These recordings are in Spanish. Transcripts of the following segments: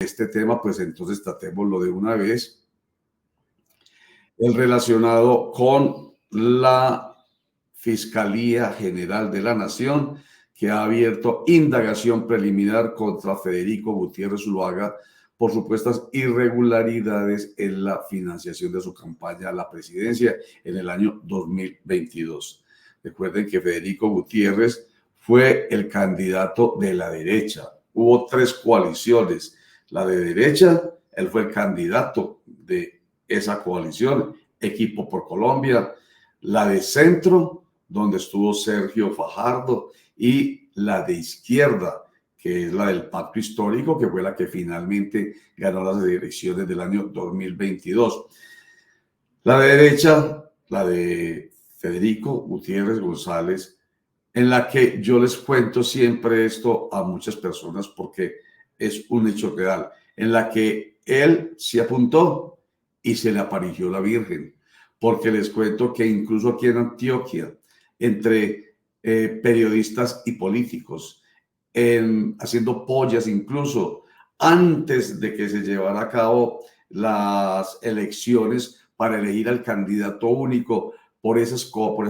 este tema, pues entonces tratémoslo de una vez. El relacionado con la Fiscalía General de la Nación, que ha abierto indagación preliminar contra Federico Gutiérrez Zuluaga por supuestas irregularidades en la financiación de su campaña a la presidencia en el año 2022. Recuerden que Federico Gutiérrez fue el candidato de la derecha. Hubo 3 coaliciones. La de derecha, él fue el candidato de esa coalición, Equipo por Colombia. La de centro, donde estuvo Sergio Fajardo, y la de izquierda, que es la del Pacto Histórico, que fue la que finalmente ganó las elecciones del año 2022. La de derecha, la de Federico Gutiérrez González, en la que yo les cuento siempre esto a muchas personas porque es un hecho real, en la que él se apuntó y se le apareció la Virgen, porque les cuento que incluso aquí en Antioquia, entre periodistas y políticos, haciendo pollas incluso antes de que se llevara a cabo las elecciones para elegir al candidato único por esa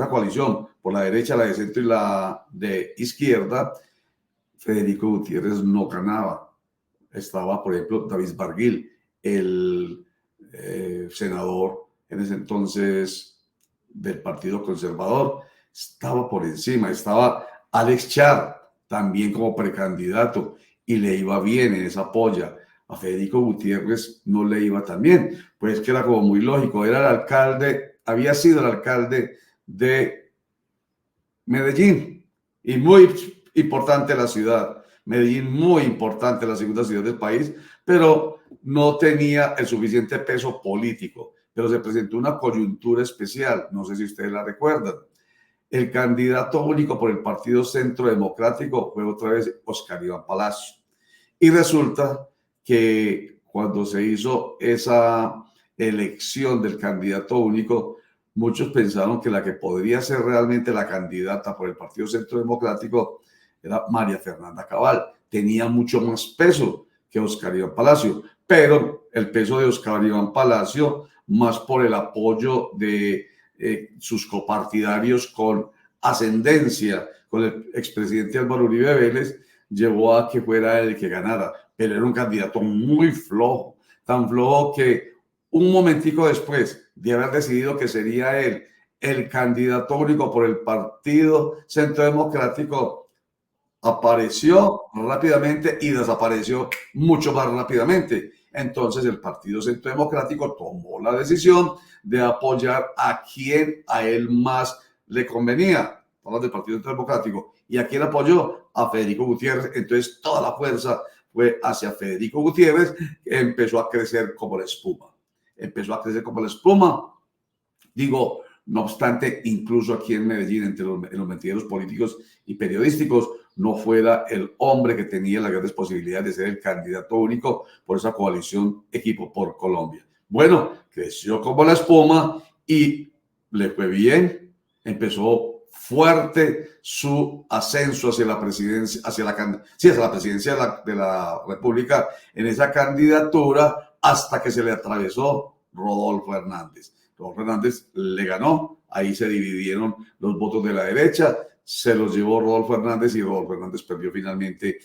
coalición, por la derecha, la de centro y la de izquierda, Federico Gutiérrez no ganaba. Estaba, por ejemplo, David Barguil, el senador en ese entonces del Partido Conservador, estaba por encima. Estaba Alex Char, también como precandidato, y le iba bien en esa polla. A Federico Gutiérrez no le iba tan bien, pues que era como muy lógico. Era el alcalde, había sido el alcalde de Medellín, y muy importante la ciudad. Medellín, muy importante, la segunda ciudad del país, pero no tenía el suficiente peso político. Pero se presentó una coyuntura especial, no sé si ustedes la recuerdan. El candidato único por el Partido Centro Democrático fue otra vez Oscar Iván Palacio. Y resulta que cuando se hizo esa elección del candidato único, muchos pensaron que la que podría ser realmente la candidata por el Partido Centro Democrático era María Fernanda Cabal. Tenía mucho más peso que Oscar Iván Palacio, pero el peso de Oscar Iván Palacio, más por el apoyo de sus copartidarios con ascendencia, con el expresidente Álvaro Uribe Vélez, llevó a que fuera él el que ganara. Pero era un candidato muy flojo, tan flojo que un momentico después de haber decidido que sería él el candidato único por el Partido Centro Democrático, apareció rápidamente y desapareció mucho más rápidamente. Entonces el Partido Centro Democrático tomó la decisión de apoyar a quien a él más le convenía, hablando del Partido Centro Democrático. ¿Y a quién apoyó? A Federico Gutiérrez. Entonces toda la fuerza fue hacia Federico Gutiérrez, que empezó a crecer como la espuma. Empezó a crecer como la espuma. Digo, no obstante, incluso aquí en Medellín, entre los mentideros políticos y periodísticos, no fuera el hombre que tenía las grandes posibilidades de ser el candidato único por esa coalición Equipo por Colombia. Bueno, creció como la espuma y le fue bien. Empezó fuerte su ascenso hacia la presidencia, hacia la presidencia de la República en esa candidatura, hasta que se le atravesó Rodolfo Hernández. Rodolfo Hernández le ganó, ahí se dividieron los votos de la derecha, se los llevó Rodolfo Hernández y Rodolfo Hernández perdió finalmente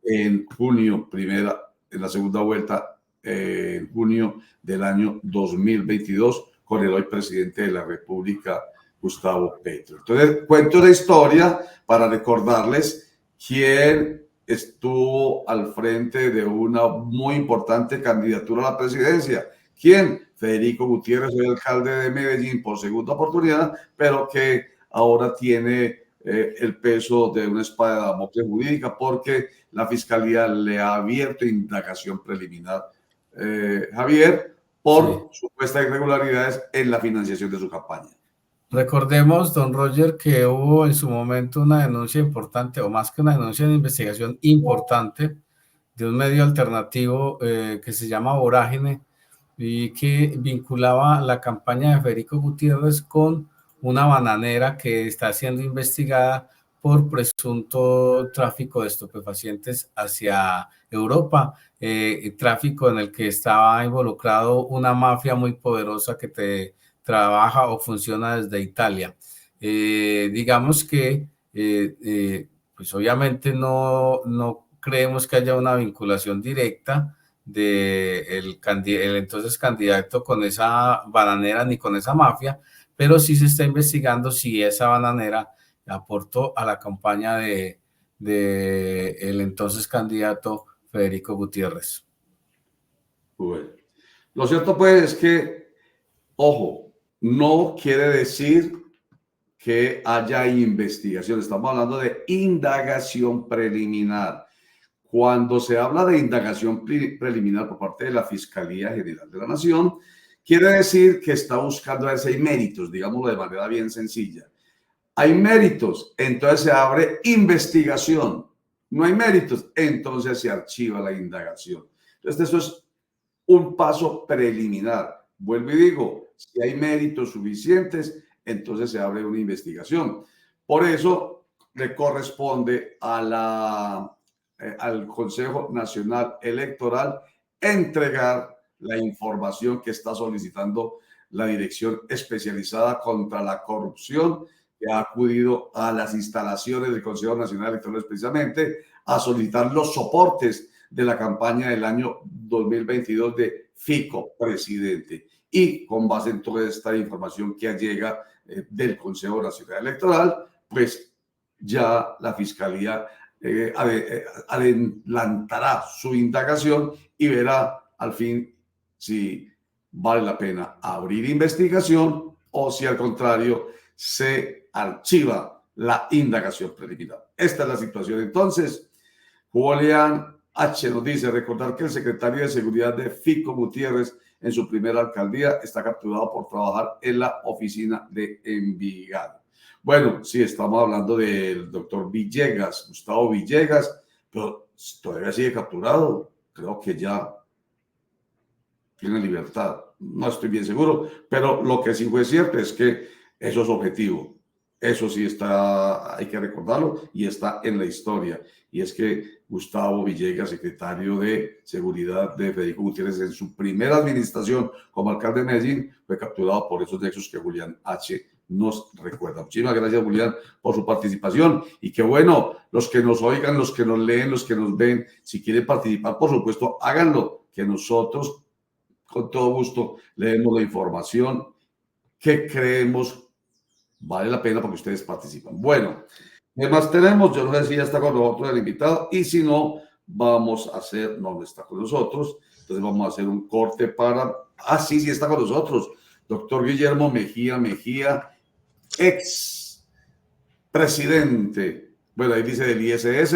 en junio, en la segunda vuelta, en junio del año 2022, con el hoy presidente de la República, Gustavo Petro. Entonces, cuento la historia para recordarles quién estuvo al frente de una muy importante candidatura a la presidencia. ¿Quién? Federico Gutiérrez, el alcalde de Medellín por segunda oportunidad, pero que ahora tiene el peso de una espada de Damocles jurídica porque la fiscalía le ha abierto indagación preliminar, Javier, por supuestas irregularidades en la financiación de su campaña. Recordemos, don Roger, que hubo en su momento una denuncia importante, o más que una denuncia, una investigación importante de un medio alternativo que se llama Vorágine, y que vinculaba la campaña de Federico Gutiérrez con una bananera que está siendo investigada por presunto tráfico de estupefacientes hacia Europa, tráfico en el que estaba involucrado una mafia muy poderosa que trabaja o funciona desde Italia. Digamos que, pues obviamente no creemos que haya una vinculación directa del el entonces candidato con esa bananera ni con esa mafia, pero sí se está investigando si esa bananera aportó a la campaña de el entonces candidato Federico Gutiérrez. Bueno, lo cierto pues es que, ojo, no quiere decir que haya investigación, estamos hablando de indagación preliminar. Cuando se habla de indagación preliminar por parte de la Fiscalía General de la Nación, quiere decir que está buscando a ver si hay méritos, digámoslo de manera bien sencilla. Hay méritos, entonces se abre investigación. No hay méritos, entonces se archiva la indagación. Entonces eso es un paso preliminar. Vuelvo y digo, si hay méritos suficientes, entonces se abre una investigación. Por eso le corresponde a al Consejo Nacional Electoral entregar la información que está solicitando la Dirección Especializada contra la Corrupción, que ha acudido a las instalaciones del Consejo Nacional Electoral precisamente a solicitar los soportes de la campaña del año 2022 de Fico Presidente. Y con base en toda esta información que llega del Consejo Nacional Electoral, pues ya la Fiscalía adelantará su indagación y verá al fin si vale la pena abrir investigación o si al contrario se archiva la indagación preliminar. Esta es la situación. Entonces, Julián H. nos dice recordar que el secretario de Seguridad de Fico Gutiérrez en su primera alcaldía está capturado por trabajar en la oficina de Envigado. Bueno, sí, estamos hablando del doctor Villegas, Gustavo Villegas, pero todavía sigue capturado. Creo que ya tiene libertad. No estoy bien seguro, pero lo que sí fue cierto es que eso es objetivo. Eso sí está, hay que recordarlo, y está en la historia. Y es que Gustavo Villegas, secretario de Seguridad de Federico Gutiérrez, en su primera administración como alcalde de Medellín, fue capturado por esos nexos que Julián H. nos recuerda. Muchísimas gracias, Julián, por su participación. Y qué bueno, los que nos oigan, los que nos leen, los que nos ven, si quieren participar, por supuesto, háganlo, que nosotros, con todo gusto, leemos la información que creemos vale la pena porque ustedes participan. Bueno, ¿qué más tenemos? Yo no sé si ya está con nosotros el invitado, y si no, vamos a hacer, no está con nosotros, entonces vamos a hacer un corte para, sí está con nosotros, doctor Guillermo Mejía, ex presidente, bueno, ahí dice del ISS,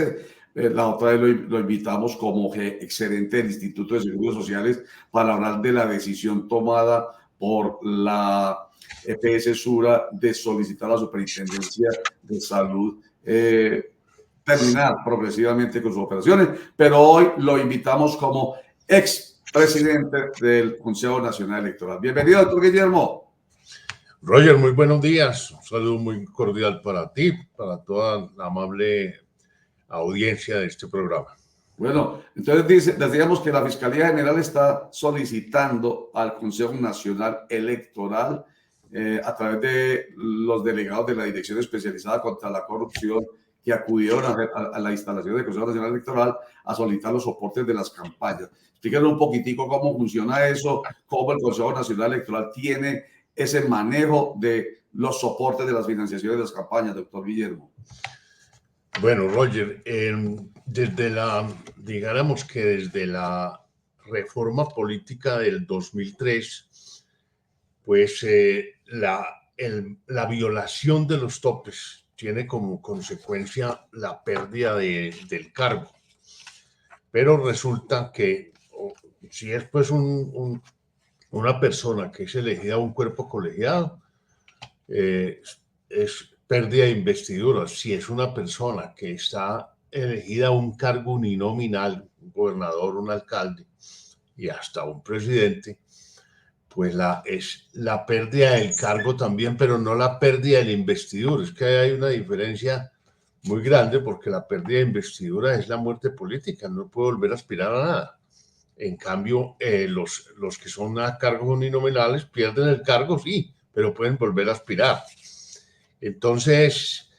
la otra vez lo invitamos como gerente del Instituto de Seguros Sociales para hablar de la decisión tomada por la EPS Sura de solicitar a la Superintendencia de Salud terminar progresivamente con sus operaciones, pero hoy lo invitamos como ex presidente del Consejo Nacional Electoral. Bienvenido, doctor Guillermo. Roger, muy buenos días. Un saludo muy cordial para ti, para toda la amable audiencia de este programa. Bueno, entonces decíamos que la Fiscalía General está solicitando al Consejo Nacional Electoral a través de los delegados de la Dirección Especializada contra la Corrupción que acudieron a la instalación del Consejo Nacional Electoral a solicitar los soportes de las campañas. Explíquenos un poquitico cómo funciona eso, cómo el Consejo Nacional Electoral tiene ese manejo de los soportes de las financiaciones de las campañas, doctor Guillermo. Bueno, Roger, digamos que desde la reforma política del 2003, pues la violación de los topes tiene como consecuencia la pérdida del cargo. Pero resulta que si es pues una persona que es elegida a un cuerpo colegiado, es pérdida de investidura. Si es una persona que está elegida a un cargo uninominal, un gobernador, un alcalde y hasta un presidente, pues es la pérdida del cargo también, pero no la pérdida de la investidura. Es que hay una diferencia muy grande porque la pérdida de investidura es la muerte política, no puede volver a aspirar a nada. En cambio, los que son a cargos uninominales pierden el cargo, sí, pero pueden volver a aspirar. Entonces,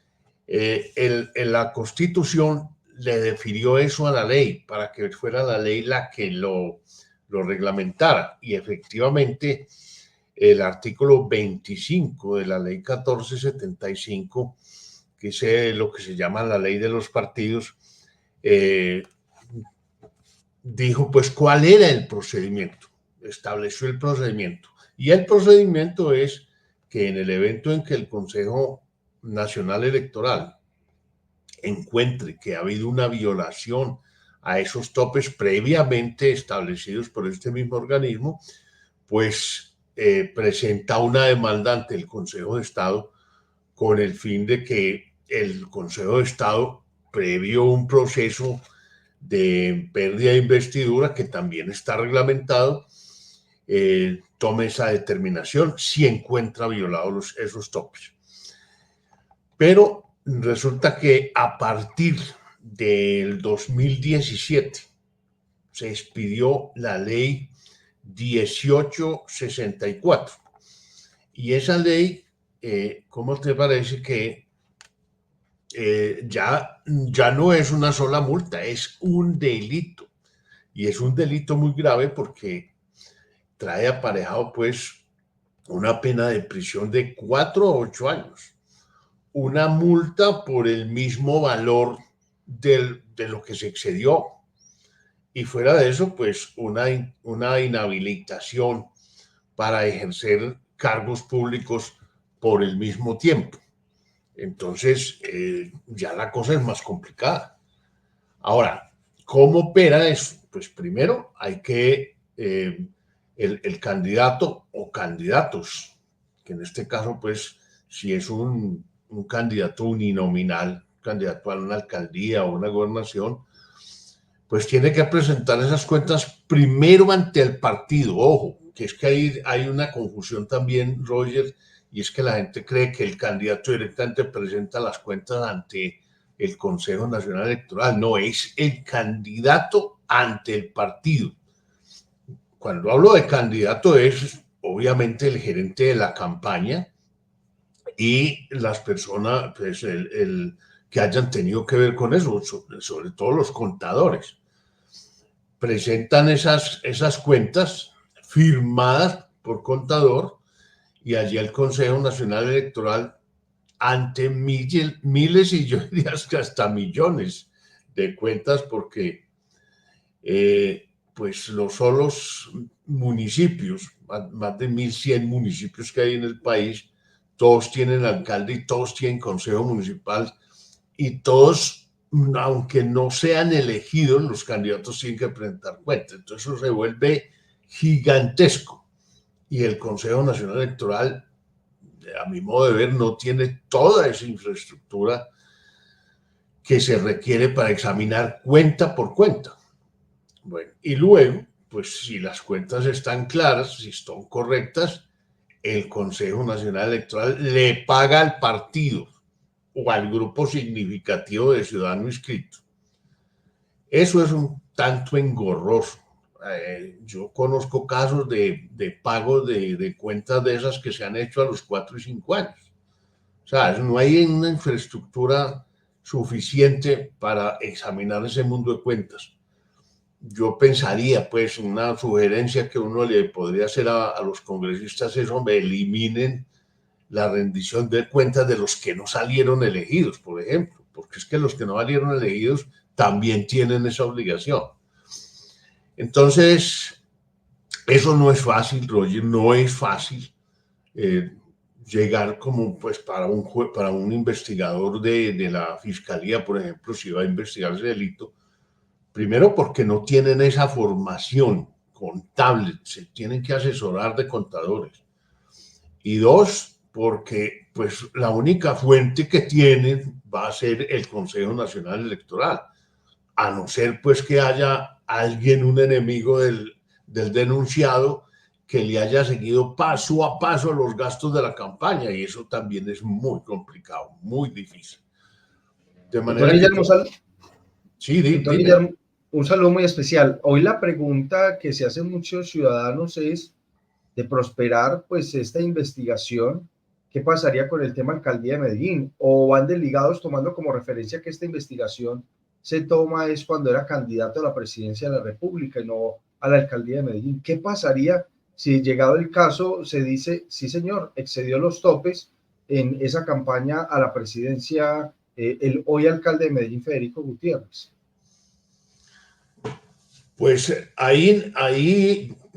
en la Constitución le defirió eso a la ley para que fuera la ley la que lo reglamentara. Y efectivamente, el artículo 25 de la ley 1475, que es lo que se llama la ley de los partidos, dijo pues cuál era el procedimiento, estableció el procedimiento. Y el procedimiento es que en el evento en que el Consejo Nacional Electoral encuentre que ha habido una violación a esos topes previamente establecidos por este mismo organismo, pues presenta una demanda ante el Consejo de Estado con el fin de que el Consejo de Estado, previo un proceso de pérdida de investidura que también está reglamentado, tome esa determinación si encuentra violados esos topes. Pero resulta que a partir del 2017 se expidió la ley 1864 y esa ley, ¿cómo te parece que ya no es una sola multa, es un delito? Y es un delito muy grave porque trae aparejado pues una pena de prisión de 4 a 8 años, una multa por el mismo valor de lo que se excedió, y fuera de eso pues una inhabilitación para ejercer cargos públicos por el mismo tiempo. Entonces ya la cosa es más complicada. Ahora, ¿cómo opera eso? Pues primero hay que el candidato o candidatos, que en este caso pues si es un candidato uninominal, candidato a una alcaldía o una gobernación, pues tiene que presentar esas cuentas primero ante el partido. Ojo, que es que hay una confusión también, Roger, y es que la gente cree que el candidato directamente presenta las cuentas ante el Consejo Nacional Electoral. No, es el candidato ante el partido. Cuando hablo de candidato es obviamente el gerente de la campaña y las personas pues, que hayan tenido que ver con eso, sobre todo los contadores. Presentan esas cuentas firmadas por contador y allí el Consejo Nacional Electoral, ante miles y yo diría que hasta millones de cuentas, porque pues los solos municipios, más de 1.100 municipios que hay en el país, todos tienen alcalde y todos tienen consejo municipal y todos, aunque no sean elegidos, los candidatos tienen que presentar cuentas. Entonces eso se vuelve gigantesco y el Consejo Nacional Electoral, a mi modo de ver, no tiene toda esa infraestructura que se requiere para examinar cuenta por cuenta. Bueno, y luego, pues si las cuentas están claras, si son correctas, el Consejo Nacional Electoral le paga al partido o al grupo significativo de ciudadanos inscritos. Eso es un tanto engorroso. Yo conozco casos de pago de cuentas de esas que se han hecho a los 4 y 5 años. O sea, no hay una infraestructura suficiente para examinar ese mundo de cuentas. Yo pensaría, pues, una sugerencia que uno le podría hacer a los congresistas es, hombre, eliminen la rendición de cuentas de los que no salieron elegidos, por ejemplo, porque es que los que no salieron elegidos también tienen esa obligación. Entonces, eso no es fácil, Roger, no es fácil llegar como, pues, para un investigador de la fiscalía, por ejemplo, si va a investigar ese delito. Primero porque no tienen esa formación contable, se tienen que asesorar de contadores. Y dos, porque pues la única fuente que tienen va a ser el Consejo Nacional Electoral, a no ser pues que haya alguien, un enemigo del denunciado, que le haya seguido paso a paso los gastos de la campaña, y eso también es muy complicado, muy difícil. De manera Guillermo, sí, doctor Guillermo, un saludo muy especial. Hoy la pregunta que se hacen muchos ciudadanos es, de prosperar pues esta investigación, ¿qué pasaría con el tema alcaldía de Medellín? ¿O van desligados tomando como referencia que esta investigación se toma es cuando era candidato a la presidencia de la República y no a la alcaldía de Medellín? ¿Qué pasaría si llegado el caso se dice, sí señor, excedió los topes en esa campaña a la presidencia el hoy alcalde de Medellín, Federico Gutiérrez? Pues ahí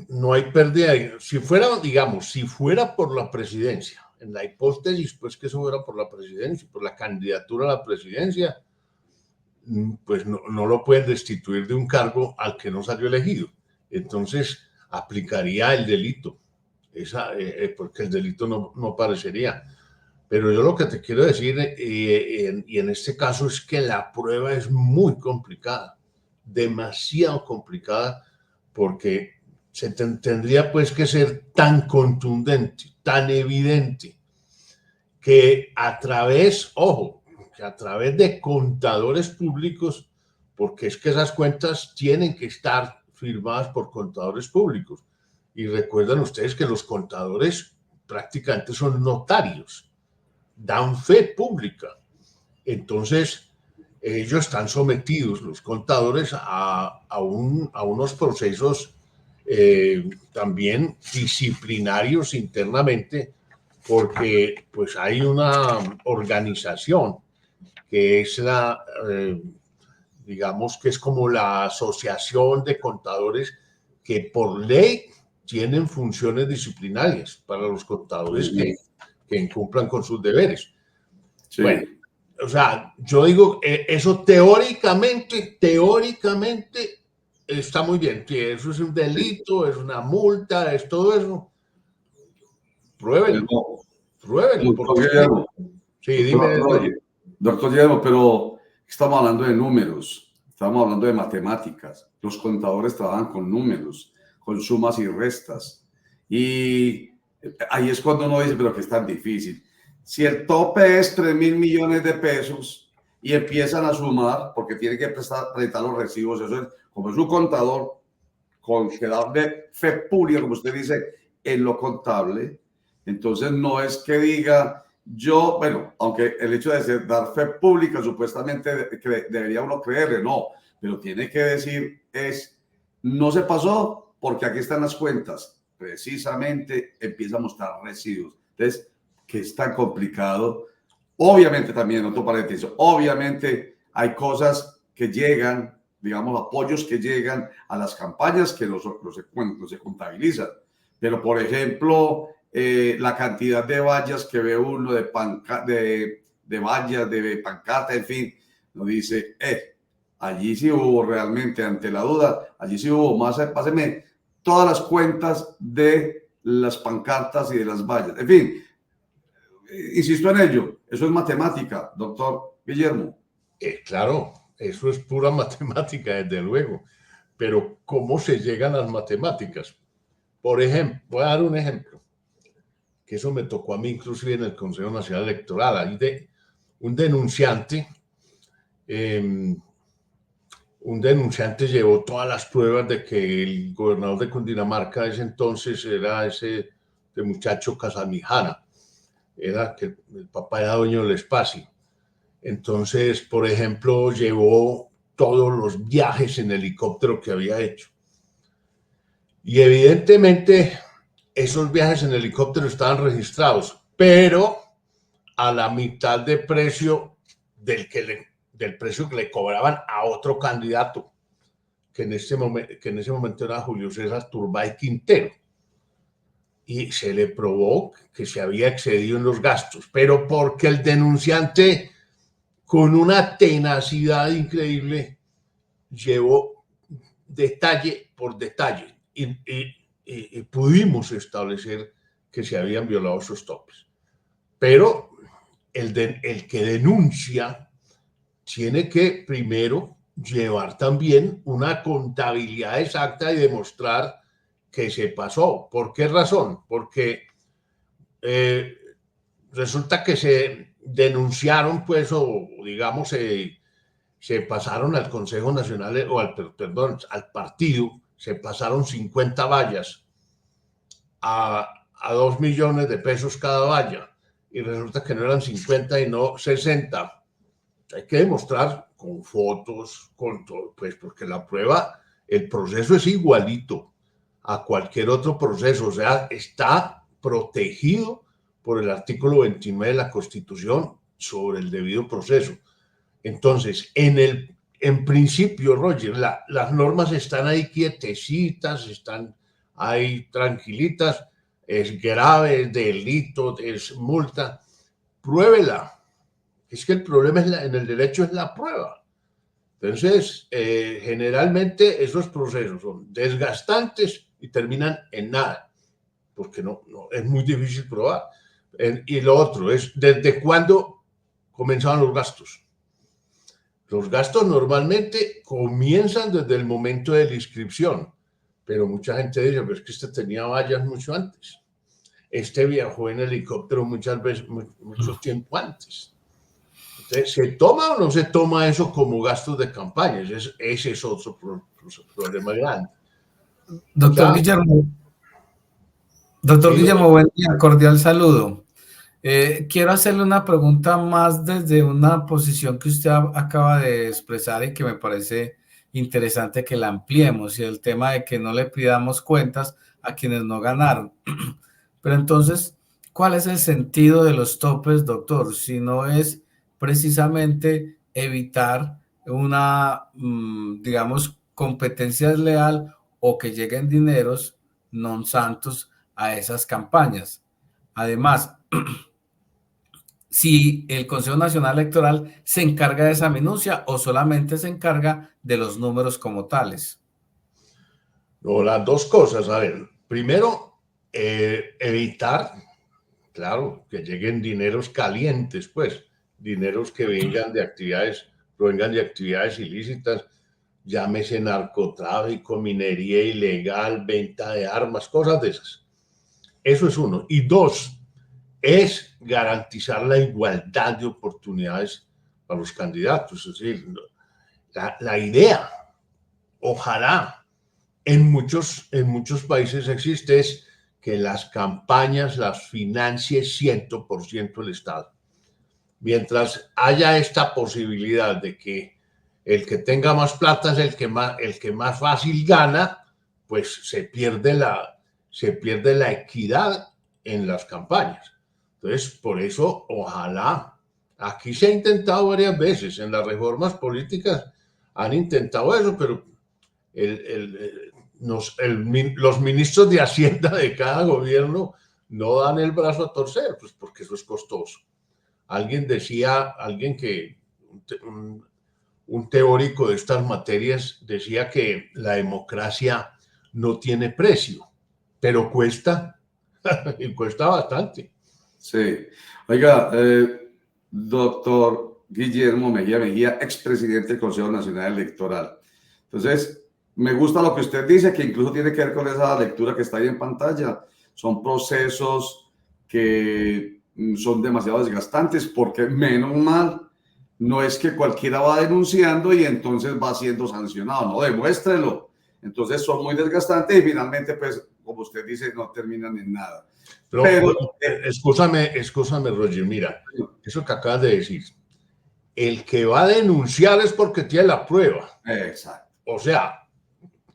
no hay pérdida. Si fuera, digamos, si fuera por la presidencia, en la hipótesis, pues que eso fuera por la presidencia, por la candidatura a la presidencia, pues no lo pueden destituir de un cargo al que no salió elegido. Entonces, aplicaría el delito, porque el delito no parecería. Pero yo lo que te quiero decir, y en este caso, es que la prueba es muy complicada, demasiado complicada, porque tendría pues que ser tan contundente, tan evidente, que a través de contadores públicos, porque es que esas cuentas tienen que estar firmadas por contadores públicos. Y recuerdan ustedes que los contadores prácticamente son notarios, dan fe pública. Entonces, ellos están sometidos, los contadores, a unos procesos también disciplinarios internamente, porque pues hay una organización que es digamos que es como la Asociación de Contadores, que por ley tienen funciones disciplinarias para los contadores que incumplan con sus deberes. Sí. Bueno, o sea, yo digo, eso teóricamente está muy bien. Eso es un delito, es una multa, es todo eso. Pruébenlo. Pruébenlo. Sí, dime. Doctor Guillermo, pero estamos hablando de números, estamos hablando de matemáticas. Los contadores trabajan con números, con sumas y restas. Y ahí es cuando uno dice, pero que es tan difícil. Si el tope es 3.000 millones de pesos y empiezan a sumar, porque tienen que presentar los recibos, eso es, como es un contador, con que darle fe pública, como usted dice, en lo contable, entonces no es que diga yo, bueno, aunque el hecho de dar fe pública supuestamente debería uno creerle, no, pero tiene que decir no se pasó porque aquí están las cuentas, precisamente empieza a mostrar residuos. Entonces, que es tan complicado. Obviamente también, otro paréntesis, obviamente hay cosas que llegan, digamos, apoyos que llegan a las campañas que no se contabilizan. Pero, por ejemplo, la cantidad de vallas que ve uno, de vallas, de pancarta, en fin, nos dice, allí sí hubo realmente, ante la duda, allí sí hubo más, páseme todas las cuentas de las pancartas y de las vallas. En fin, insisto en ello, eso es matemática, doctor Guillermo. Claro, eso es pura matemática, desde luego. Pero ¿cómo se llegan a las matemáticas? Por ejemplo, voy a dar un ejemplo, que eso me tocó a mí inclusive en el Consejo Nacional Electoral. Ahí un denunciante llevó todas las pruebas de que el gobernador de Cundinamarca de ese entonces era ese muchacho Casamijana, era que el papá era dueño del espacio. Entonces, por ejemplo, llevó todos los viajes en helicóptero que había hecho. Y evidentemente esos viajes en helicóptero estaban registrados, pero a la mitad de precio del precio que le cobraban a otro candidato, que en ese momento era Julio César Turbay Quintero. Y se le probó que se había excedido en los gastos, pero porque el denunciante, con una tenacidad increíble, llevó detalle por detalle y pudimos establecer que se habían violado esos topes. Pero el que denuncia tiene que primero llevar también una contabilidad exacta y demostrar que se pasó. ¿Por qué razón? Porque resulta que denunciaron, pues, o digamos, se pasaron al Consejo Nacional, o al partido, se pasaron 50 vallas a 2 millones de pesos cada valla, y resulta que no eran 50 y no 60. Hay que demostrar con fotos, con todo, pues, porque la prueba, el proceso es igualito a cualquier otro proceso, o sea, está protegido por el artículo 29 de la Constitución sobre el debido proceso. Entonces, en principio, Roger, las normas están ahí quietecitas, están ahí tranquilitas, es grave, es delito, es multa, pruébela. Es que el problema en el derecho es la prueba. Entonces, generalmente esos procesos son desgastantes y terminan en nada, porque no es muy difícil probar. Y lo otro es, ¿desde cuándo comenzaban los gastos? Los gastos normalmente comienzan desde el momento de la inscripción, pero mucha gente dice, pero es que este tenía vallas mucho antes. Este viajó en helicóptero muchas veces, mucho tiempo antes. Entonces, ¿se toma o no se toma eso como gastos de campaña? Ese es otro problema grande. Doctor Guillermo, buen día, cordial saludo. Quiero hacerle una pregunta más desde una posición que usted acaba de expresar y que me parece interesante que la ampliemos, y el tema de que no le pidamos cuentas a quienes no ganaron. Pero entonces, ¿cuál es el sentido de los topes, doctor? Si no es precisamente evitar una, digamos, competencia desleal o que lleguen dineros non santos a esas campañas. Además, si el Consejo Nacional Electoral se encarga de esa minucia o solamente se encarga de los números como tales. No, las dos cosas. A ver, primero, evitar, claro, que lleguen dineros calientes, pues, dineros que vengan de actividades ilícitas, llámese narcotráfico, minería ilegal, venta de armas, cosas de esas. Eso es uno. Y dos, es garantizar la igualdad de oportunidades para los candidatos. Es decir, la idea, ojalá, en muchos países existe, es que las campañas las financie 100% el Estado. Mientras haya esta posibilidad de que el que tenga más plata es el que más fácil gana, pues se pierde la equidad en las campañas. Entonces, por eso, ojalá, aquí se ha intentado varias veces, en las reformas políticas han intentado eso, pero los ministros de Hacienda de cada gobierno no dan el brazo a torcer, pues porque eso es costoso. Alguien que un teórico de estas materias decía que la democracia no tiene precio, pero cuesta, y cuesta bastante. Sí. Oiga, doctor Guillermo Mejía, expresidente del Consejo Nacional Electoral. Entonces, me gusta lo que usted dice, que incluso tiene que ver con esa lectura que está ahí en pantalla. Son procesos que son demasiado desgastantes, porque menos mal no es que cualquiera va denunciando y entonces va siendo sancionado. No, demuéstrelo. Entonces son muy desgastantes y finalmente, pues, como usted dice, no terminan en nada. Pero escúchame, Roger, mira, eso que acabas de decir, el que va a denunciar es porque tiene la prueba. Exacto. O sea,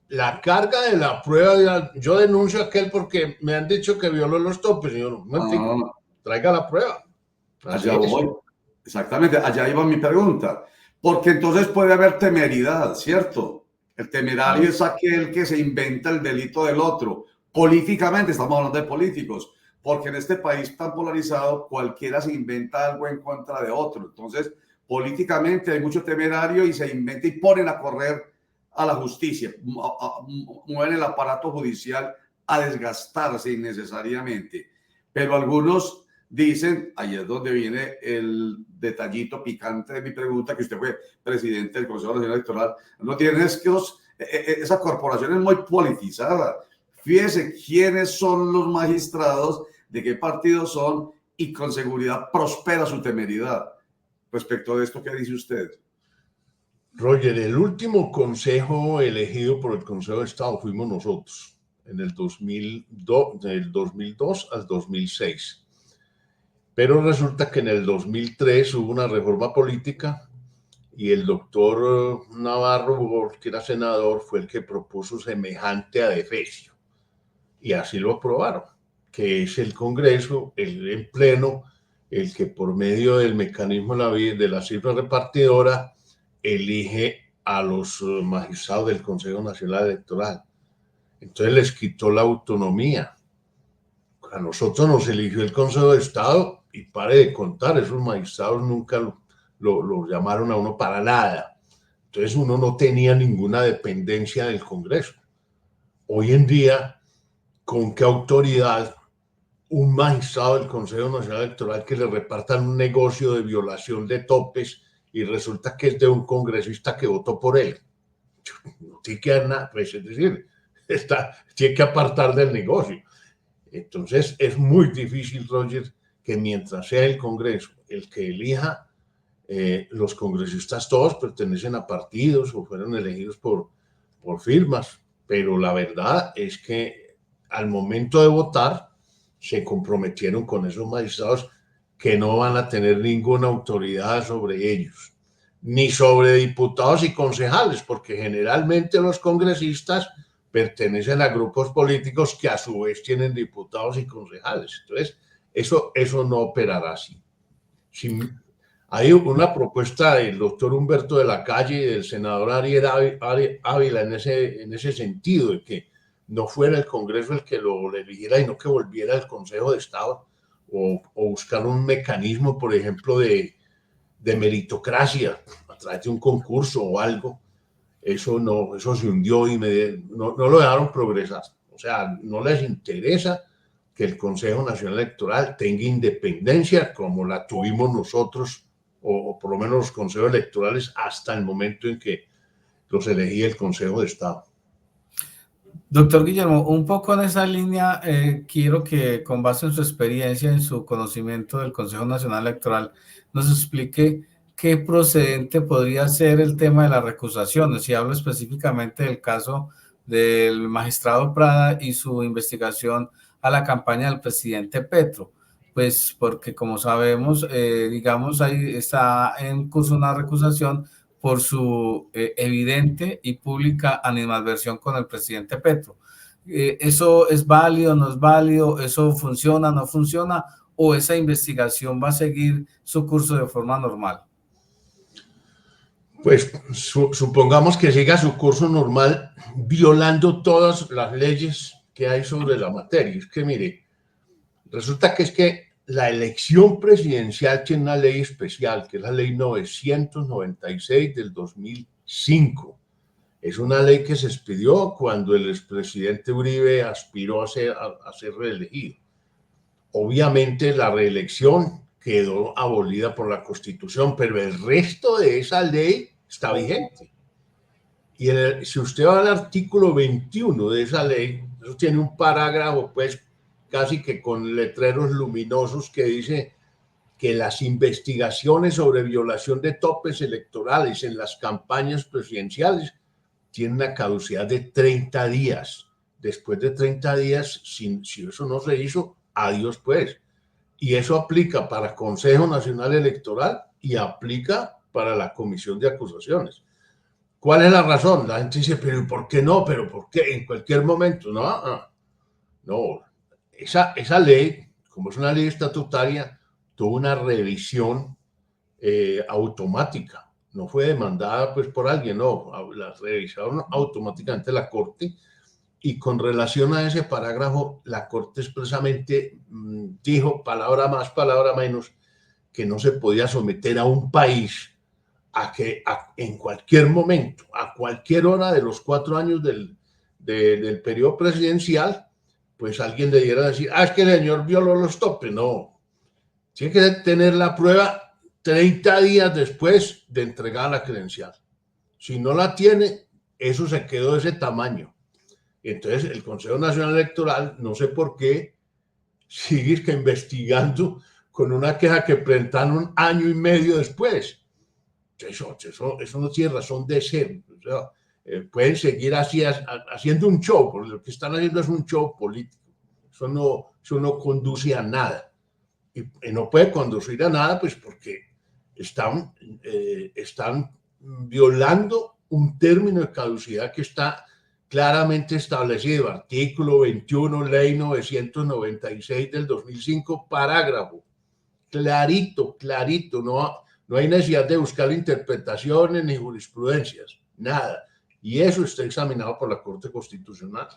la carga de la prueba, yo denuncio a aquel porque me han dicho que violó los topes, y yo no, traiga la prueba. Allá voy. Exactamente, allá iba mi pregunta. Porque entonces puede haber temeridad, ¿cierto? El temerario es aquel que se inventa el delito del otro. Políticamente, estamos hablando de políticos, porque en este país tan polarizado, cualquiera se inventa algo en contra de otro. Entonces, políticamente hay mucho temerario y se inventa y ponen a correr a la justicia, mueven el aparato judicial a desgastarse innecesariamente. Pero algunos dicen, ahí es donde viene el detallito picante de mi pregunta, que usted fue presidente del Consejo Nacional Electoral, no tiene es que esa corporación es muy politizada. Fíjese quiénes son los magistrados, de qué partidos son y con seguridad prospera su temeridad. Respecto de esto, ¿qué dice usted? Roger, el último consejo elegido por el Consejo de Estado fuimos nosotros, en el 2002, del 2002 al 2006. Pero resulta que en el 2003 hubo una reforma política y el doctor Navarro, que era senador, fue el que propuso semejante adefesio. Y así lo aprobaron, que es el Congreso, el pleno, el que por medio del mecanismo de la cifra repartidora elige a los magistrados del Consejo Nacional Electoral. Entonces les quitó la autonomía. A nosotros nos eligió el Consejo de Estado y pare de contar, esos magistrados nunca lo llamaron a uno para nada. Entonces uno no tenía ninguna dependencia del Congreso. Hoy en día, ¿con qué autoridad un magistrado del Consejo Nacional Electoral que le repartan un negocio de violación de topes y resulta que es de un congresista que votó por él? No tiene que dar nada, pues, es decir, tiene que apartar del negocio. Entonces es muy difícil, Roger, que mientras sea el Congreso el que elija, los congresistas todos pertenecen a partidos o fueron elegidos por firmas, pero la verdad es que al momento de votar se comprometieron con esos magistrados que no van a tener ninguna autoridad sobre ellos, ni sobre diputados y concejales, porque generalmente los congresistas pertenecen a grupos políticos que a su vez tienen diputados y concejales. Entonces, eso no operará así. Hay una propuesta del doctor Humberto de la Calle y del senador Ariel Ávila en ese sentido, de que no fuera el Congreso el que lo eligiera, sino que volviera al Consejo de Estado o buscar un mecanismo, por ejemplo, de meritocracia a través de un concurso o algo. Eso se hundió y no lo dejaron progresar. O sea, no les interesa que el Consejo Nacional Electoral tenga independencia como la tuvimos nosotros, o por lo menos los consejos electorales, hasta el momento en que los elegía el Consejo de Estado. Doctor Guillermo, un poco en esa línea, quiero que con base en su experiencia, en su conocimiento del Consejo Nacional Electoral, nos explique qué procedente podría ser el tema de las recusaciones. Y hablo específicamente del caso del magistrado Prada y su investigación a la campaña del presidente Petro. Pues porque, como sabemos, digamos, ahí está en curso una recusación por su evidente y pública animadversión con el presidente Petro. ¿Eso es válido, no es válido? ¿Eso funciona, no funciona? ¿O esa investigación va a seguir su curso de forma normal? Pues supongamos que siga su curso normal violando todas las leyes que hay sobre la materia. Es que mire, resulta que es que la elección presidencial tiene una ley especial, que es la ley 996 del 2005. Es una ley que se expidió cuando el expresidente Uribe aspiró a ser reelegido. Obviamente la reelección quedó abolida por la Constitución, pero el resto de esa ley está vigente. Y si usted va al artículo 21 de esa ley, eso tiene un parágrafo, pues, casi que con letreros luminosos, que dice que las investigaciones sobre violación de topes electorales en las campañas presidenciales tienen una caducidad de 30 días. Después de 30 días, si eso no se hizo, adiós pues. Y eso aplica para Consejo Nacional Electoral y aplica para la Comisión de Acusaciones. ¿Cuál es la razón? La gente dice, pero ¿por qué no? ¿Pero por qué? En cualquier momento. No. Esa ley, como es una ley estatutaria, tuvo una revisión automática. No fue demandada pues por alguien, no. La revisaron automáticamente la Corte, y con relación a ese parágrafo, la Corte expresamente dijo, palabra más, palabra menos, que no se podía someter a un país a que en cualquier momento, a cualquier hora de los 4 años del periodo presidencial, pues alguien le diera a decir, es que el señor violó los topes. No, tiene que tener la prueba 30 días después de entregar la credencial. Si no la tiene, eso se quedó de ese tamaño. Entonces el Consejo Nacional Electoral, no sé por qué, sigue investigando con una queja que presentaron un año y medio después. Eso no tiene razón de ser. O sea, pueden seguir así, haciendo un show, porque lo que están haciendo es un show político. Eso no conduce a nada. Y no puede conducir a nada, pues porque están violando un término de caducidad que está claramente establecido. Artículo 21, Ley 996 del 2005, parágrafo. Clarito, clarito. No hay necesidad de buscar interpretaciones ni jurisprudencias, nada. Y eso está examinado por la Corte Constitucional.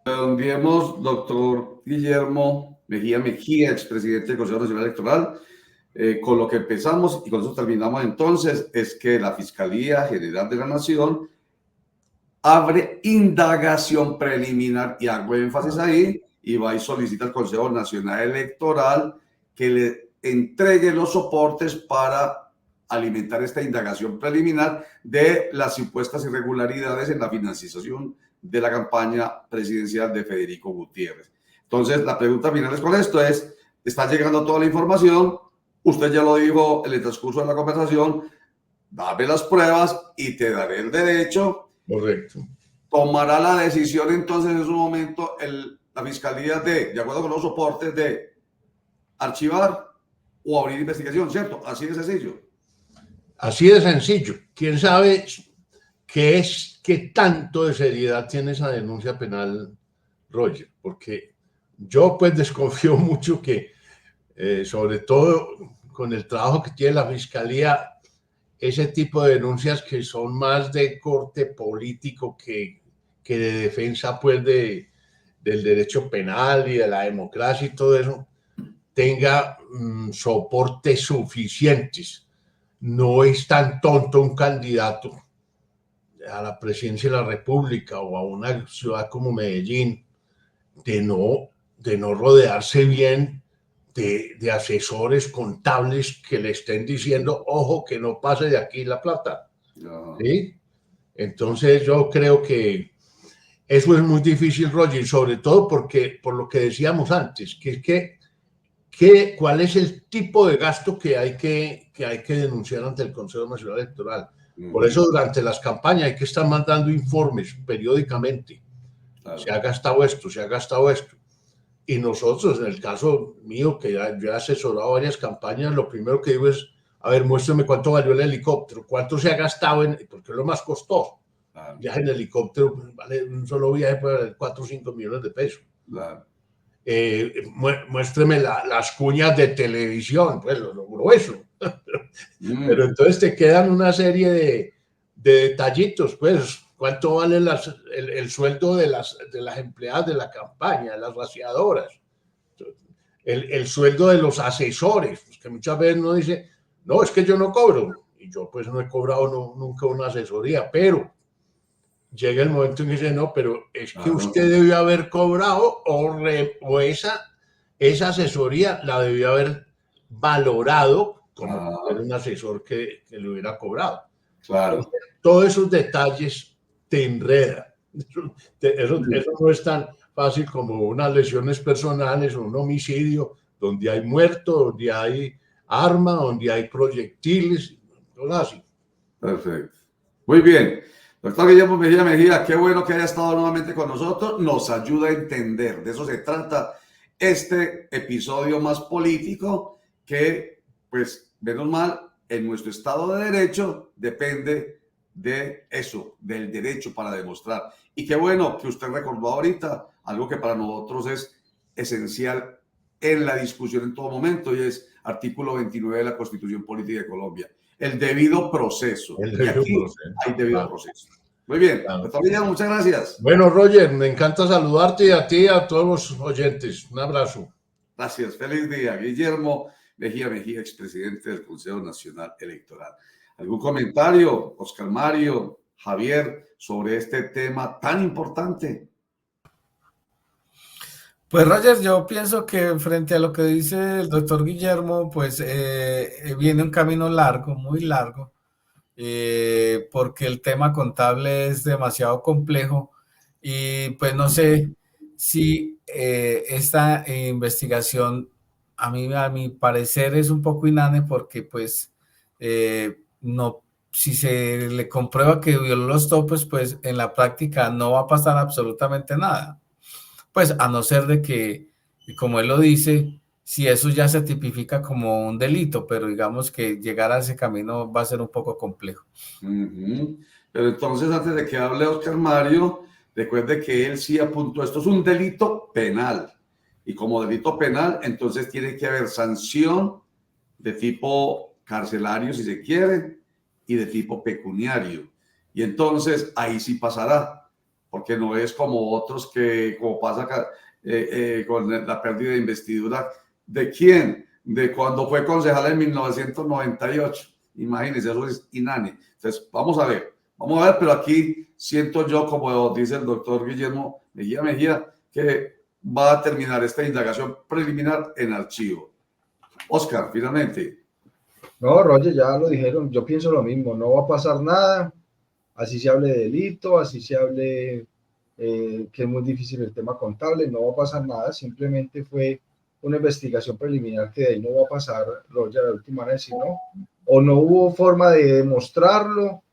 Enviemos, doctor Guillermo Mejía, expresidente del Consejo Nacional Electoral. Con lo que empezamos y con eso terminamos entonces, es que la Fiscalía General de la Nación abre indagación preliminar, y hago énfasis ahí, y va y solicita al Consejo Nacional Electoral que le entregue los soportes para alimentar esta indagación preliminar de las supuestas irregularidades en la financiación de la campaña presidencial de Federico Gutiérrez. Entonces, la pregunta final es con esto, está llegando toda la información, usted ya lo dijo en el transcurso de la conversación, dame las pruebas y te daré el derecho. Correcto. Tomará la decisión entonces en su momento la Fiscalía de acuerdo con los soportes, de archivar o abrir investigación, ¿cierto? Así de sencillo. Así de sencillo. ¿Quién sabe qué tanto de seriedad tiene esa denuncia penal, Roger? Porque yo pues desconfío mucho que, sobre todo con el trabajo que tiene la Fiscalía, ese tipo de denuncias que son más de corte político que de defensa pues del derecho penal y de la democracia y todo eso, tenga soportes suficientes. No es tan tonto un candidato a la presidencia de la República o a una ciudad como Medellín de no rodearse bien de asesores contables que le estén diciendo, ojo, que no pase de aquí la plata. No. ¿Sí? Entonces yo creo que eso es muy difícil, Roger, sobre todo porque, por lo que decíamos antes, ¿cuál es el tipo de gasto que hay que denunciar ante el Consejo Nacional Electoral? Por eso durante las campañas hay que estar mandando informes periódicamente. Claro. Se ha gastado esto, se ha gastado esto. Y nosotros, en el caso mío, que yo he asesorado varias campañas, lo primero que digo es, a ver, muéstrame cuánto valió el helicóptero, cuánto se ha gastado, porque es lo más costoso. Claro. Viaje en helicóptero, vale, un solo viaje puede valer 4 o 5 millones de pesos. Claro. Muéstreme las cuñas de televisión, pues lo grueso. Pero entonces te quedan una serie de detallitos, pues, ¿cuánto vale el sueldo de las empleadas de la campaña, de las rociadoras? El sueldo de los asesores, pues, que muchas veces uno dice, no, es que yo no cobro. Y yo pues no he cobrado nunca una asesoría, pero llega el momento en que dice, no, pero es que usted debió haber cobrado o esa asesoría la debió haber valorado como un asesor que le hubiera cobrado. Claro. Entonces, todos esos detalles te enredan. Eso no es tan fácil como unas lesiones personales o un homicidio donde hay muerto, donde hay arma, donde hay proyectiles, todo así. Perfecto. Muy bien. Doctor Guillermo Mejía, qué bueno que haya estado nuevamente con nosotros. Nos ayuda a entender. De eso se trata este episodio más político que, pues, menos mal, en nuestro Estado de Derecho depende de eso, del derecho para demostrar. Y qué bueno que usted recordó ahorita algo que para nosotros es esencial en la discusión en todo momento, y es artículo 29 de la Constitución Política de Colombia. El debido proceso. Y aquí hay debido proceso. Muy bien. Doctor Guillermo, muchas gracias. Bueno, Roger, me encanta saludarte y a ti y a todos los oyentes. Un abrazo. Gracias. Feliz día. Guillermo Mejía, expresidente del Consejo Nacional Electoral. ¿Algún comentario, Oscar Mario, Javier, sobre este tema tan importante? Pues Roger, yo pienso que frente a lo que dice el doctor Guillermo, pues viene un camino largo, muy largo, porque el tema contable es demasiado complejo y pues no sé si esta investigación a mi parecer es un poco inane porque pues no, si se le comprueba que violó los topes, pues en la práctica no va a pasar absolutamente nada. Pues a no ser de que, como él lo dice, si eso ya se tipifica como un delito, pero digamos que llegar a ese camino va a ser un poco complejo. Pero entonces, antes de que hable Oscar Mario, recuerde que él sí apuntó, esto es un delito penal. Y como delito penal, entonces tiene que haber sanción de tipo carcelario, si se quiere, y de tipo pecuniario. Y entonces ahí sí pasará, porque no es como otros que, como pasa acá, con la pérdida de investidura. ¿De quién? De cuando fue concejal en 1998. Imagínense, eso es inane. Entonces, vamos a ver, pero aquí siento yo, como dice el doctor Guillermo Mejía, que va a terminar esta indagación preliminar en archivo. Oscar, finalmente. No, Roger, ya lo dijeron, yo pienso lo mismo, no va a pasar nada, así se hable de delito, así se hable que es muy difícil el tema contable, no va a pasar nada, simplemente fue una investigación preliminar que de ahí no va a pasar, Roger, la última vez, no, o no hubo forma de demostrarlo,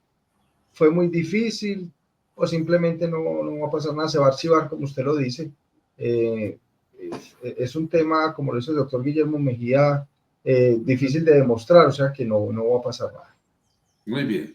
fue muy difícil, o simplemente no va a pasar nada, se va a archivar como usted lo dice. Es un tema, como lo dice el doctor Guillermo Mejía, difícil de demostrar, o sea que no va a pasar nada. Muy bien.